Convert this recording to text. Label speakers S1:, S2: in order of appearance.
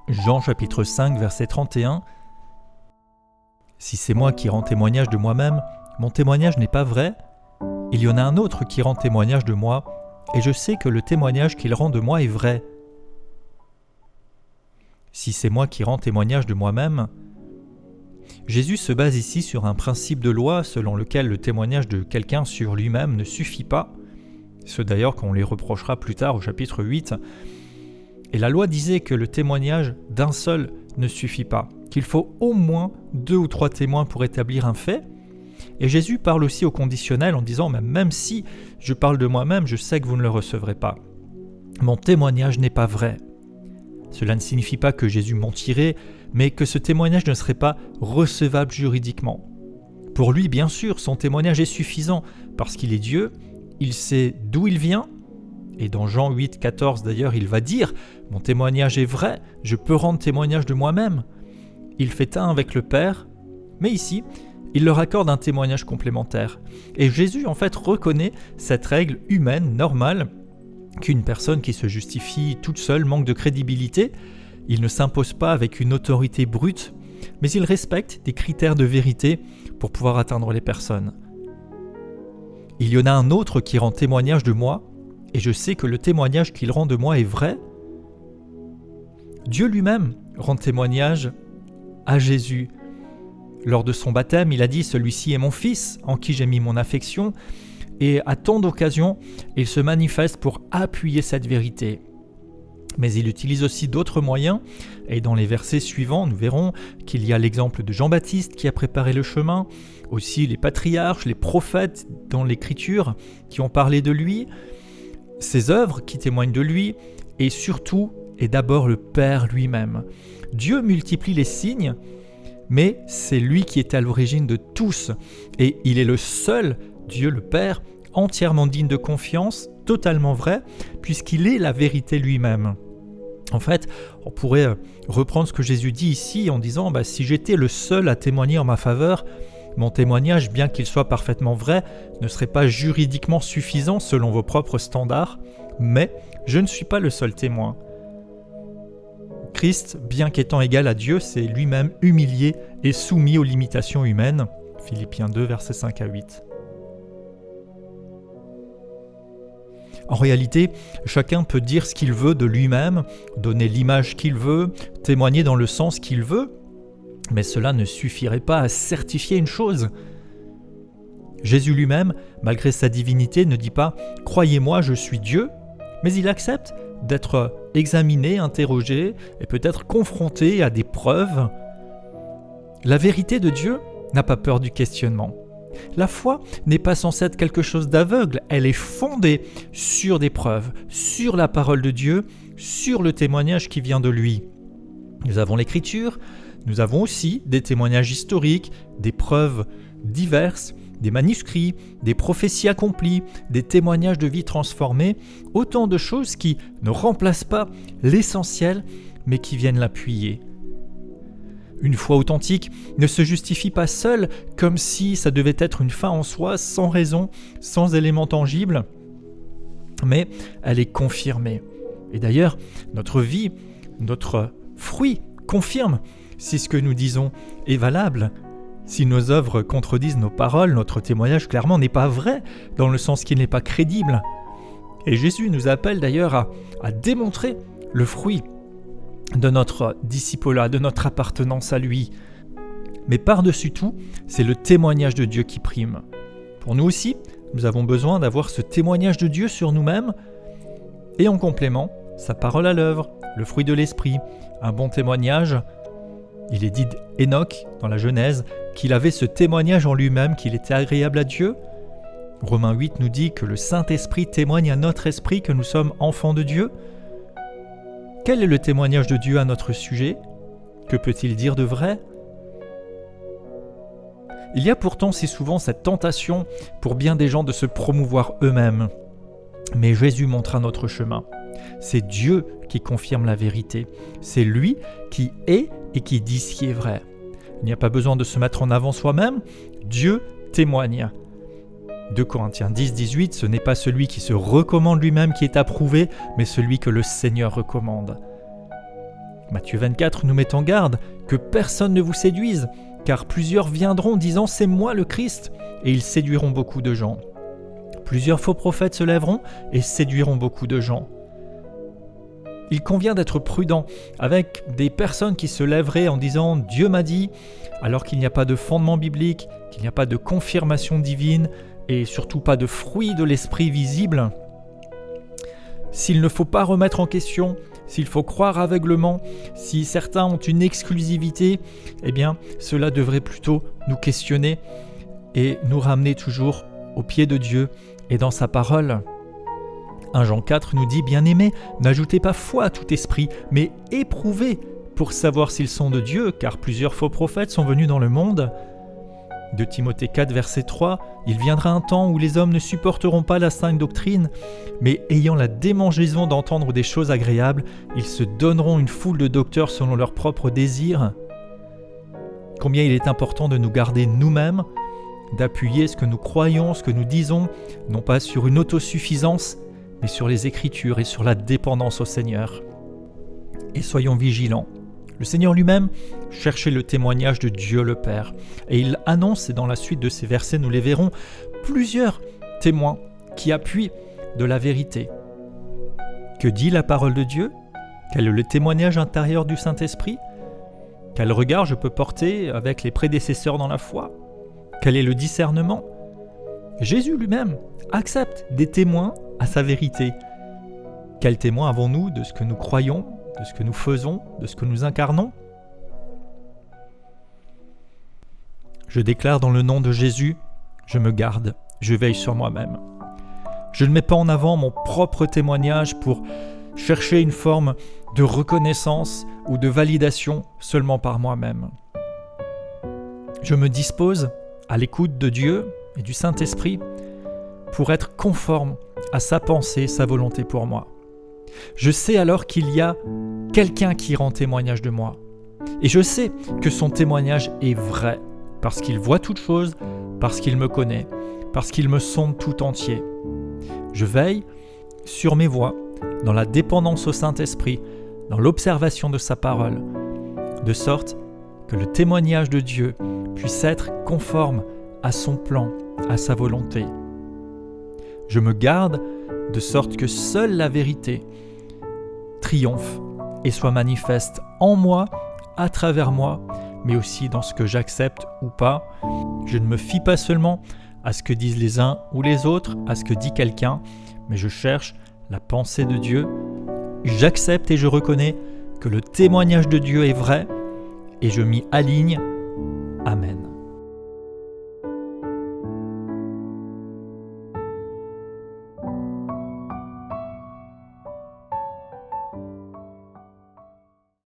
S1: Jean chapitre 5 verset 31. Si c'est moi qui rends témoignage de moi-même, mon témoignage n'est pas vrai. Il y en a un autre qui rend témoignage de moi, et je sais que le témoignage qu'il rend de moi est vrai. Si c'est moi qui rends témoignage de moi-même, Jésus se base ici sur un principe de loi selon lequel le témoignage de quelqu'un sur lui-même ne suffit pas, ce d'ailleurs qu'on lui reprochera plus tard au chapitre 8. Et la loi disait que le témoignage d'un seul ne suffit pas, qu'il faut au moins 2 ou 3 témoins pour établir un fait. Et Jésus parle aussi au conditionnel en disant « Même si je parle de moi-même, je sais que vous ne le recevrez pas. Mon témoignage n'est pas vrai. » Cela ne signifie pas que Jésus mentirait, mais que ce témoignage ne serait pas recevable juridiquement. Pour lui, bien sûr, son témoignage est suffisant, parce qu'il est Dieu, il sait d'où il vient, et dans Jean 8, 14 d'ailleurs, il va dire « Mon témoignage est vrai, je peux rendre témoignage de moi-même. » Il fait un avec le Père, mais ici, il leur accorde un témoignage complémentaire. Et Jésus, en fait, reconnaît cette règle humaine, normale, qu'une personne qui se justifie toute seule manque de crédibilité. Il ne s'impose pas avec une autorité brute, mais il respecte des critères de vérité pour pouvoir atteindre les personnes. Il y en a un autre qui rend témoignage de moi, et je sais que le témoignage qu'il rend de moi est vrai. Dieu lui-même rend témoignage à Jésus. Lors de son baptême, il a dit « Celui-ci est mon fils, en qui j'ai mis mon affection », et à tant d'occasions, il se manifeste pour appuyer cette vérité. Mais il utilise aussi d'autres moyens, et dans les versets suivants, nous verrons qu'il y a l'exemple de Jean-Baptiste qui a préparé le chemin, aussi les patriarches, les prophètes dans l'Écriture qui ont parlé de lui, ses œuvres qui témoignent de lui, et surtout et d'abord le Père lui-même. Dieu multiplie les signes, mais c'est lui qui est à l'origine de tous, et il est le seul, Dieu le Père, entièrement digne de confiance, totalement vrai, puisqu'il est la vérité lui-même. En fait, on pourrait reprendre ce que Jésus dit ici en disant « Si j'étais le seul à témoigner en ma faveur, mon témoignage, bien qu'il soit parfaitement vrai, ne serait pas juridiquement suffisant selon vos propres standards, mais je ne suis pas le seul témoin. » Christ, bien qu'étant égal à Dieu, s'est lui-même humilié et soumis aux limitations humaines. Philippiens 2, versets 5 à 8. En réalité, chacun peut dire ce qu'il veut de lui-même, donner l'image qu'il veut, témoigner dans le sens qu'il veut, mais cela ne suffirait pas à certifier une chose. Jésus lui-même, malgré sa divinité, ne dit pas « Croyez-moi, je suis Dieu », mais il accepte d'être examiné, interrogé et peut-être confronté à des preuves. La vérité de Dieu n'a pas peur du questionnement. La foi n'est pas censée être quelque chose d'aveugle, elle est fondée sur des preuves, sur la parole de Dieu, sur le témoignage qui vient de lui. Nous avons l'Écriture, nous avons aussi des témoignages historiques, des preuves diverses, des manuscrits, des prophéties accomplies, des témoignages de vie transformée, autant de choses qui ne remplacent pas l'essentiel, mais qui viennent l'appuyer. Une foi authentique ne se justifie pas seule comme si ça devait être une fin en soi, sans raison, sans éléments tangibles, mais elle est confirmée. Et d'ailleurs, notre vie, notre fruit confirme si ce que nous disons est valable. Si nos œuvres contredisent nos paroles, notre témoignage clairement n'est pas vrai, dans le sens qu'il n'est pas crédible. Et Jésus nous appelle d'ailleurs à démontrer le fruit de notre discipolat, de notre appartenance à lui. Mais par-dessus tout, c'est le témoignage de Dieu qui prime. Pour nous aussi, nous avons besoin d'avoir ce témoignage de Dieu sur nous-mêmes, et en complément, sa parole à l'œuvre, le fruit de l'esprit, un bon témoignage. Il est dit d'Hénoch, dans la Genèse, qu'il avait ce témoignage en lui-même, qu'il était agréable à Dieu. Romains 8 nous dit que le Saint-Esprit témoigne à notre esprit que nous sommes enfants de Dieu. Quel est le témoignage de Dieu à notre sujet ? Que peut-il dire de vrai ? Il y a pourtant si souvent cette tentation pour bien des gens de se promouvoir eux-mêmes. Mais Jésus montre un autre chemin. C'est Dieu qui confirme la vérité. C'est lui qui est et qui dit ce qui est vrai. Il n'y a pas besoin de se mettre en avant soi-même. Dieu témoigne. 2 Corinthiens 10, 18, ce n'est pas celui qui se recommande lui-même qui est approuvé, mais celui que le Seigneur recommande. Matthieu 24 nous met en garde que personne ne vous séduise, car plusieurs viendront disant « c'est moi le Christ » et ils séduiront beaucoup de gens. Plusieurs faux prophètes se lèveront et séduiront beaucoup de gens. Il convient d'être prudent avec des personnes qui se lèveraient en disant « Dieu m'a dit », alors qu'il n'y a pas de fondement biblique, qu'il n'y a pas de confirmation divine et surtout pas de fruit de l'esprit visible. S'il ne faut pas remettre en question, s'il faut croire aveuglement, si certains ont une exclusivité, eh bien cela devrait plutôt nous questionner et nous ramener toujours au pied de Dieu et dans sa parole. 1 Jean 4 nous dit « Bien-aimés, n'ajoutez pas foi à tout esprit, mais éprouvez pour savoir s'ils sont de Dieu, car plusieurs faux prophètes sont venus dans le monde. » De Timothée 4, verset 3, « Il viendra un temps où les hommes ne supporteront pas la sainte doctrine, mais ayant la démangeaison d'entendre des choses agréables, ils se donneront une foule de docteurs selon leurs propres désirs. » Combien il est important de nous garder nous-mêmes, d'appuyer ce que nous croyons, ce que nous disons, non pas sur une autosuffisance, mais sur les Écritures et sur la dépendance au Seigneur. Et soyons vigilants. Le Seigneur lui-même cherchait le témoignage de Dieu le Père. Et il annonce, et dans la suite de ces versets nous les verrons, plusieurs témoins qui appuient de la vérité. Que dit la parole de Dieu ? Quel est le témoignage intérieur du Saint-Esprit ? Quel regard je peux porter avec les prédécesseurs dans la foi ? Quel est le discernement ? Jésus lui-même accepte des témoins à sa vérité. Quels témoins avons-nous de ce que nous croyons, de ce que nous faisons, de ce que nous incarnons ? Je déclare dans le nom de Jésus, je me garde, je veille sur moi-même. Je ne mets pas en avant mon propre témoignage pour chercher une forme de reconnaissance ou de validation seulement par moi-même. Je me dispose à l'écoute de Dieu et du Saint-Esprit pour être conforme à sa pensée, sa volonté pour moi. Je sais alors qu'il y a quelqu'un qui rend témoignage de moi. Et je sais que son témoignage est vrai, parce qu'il voit toutes choses, parce qu'il me connaît, parce qu'il me sonde tout entier. Je veille sur mes voies, dans la dépendance au Saint-Esprit, dans l'observation de sa parole, de sorte que le témoignage de Dieu puisse être conforme à son plan, à sa volonté. Je me garde de sorte que seule la vérité triomphe et soit manifeste en moi, à travers moi, mais aussi dans ce que j'accepte ou pas. Je ne me fie pas seulement à ce que disent les uns ou les autres, à ce que dit quelqu'un, mais je cherche la pensée de Dieu. J'accepte et je reconnais que le témoignage de Dieu est vrai et je m'y aligne. Amen.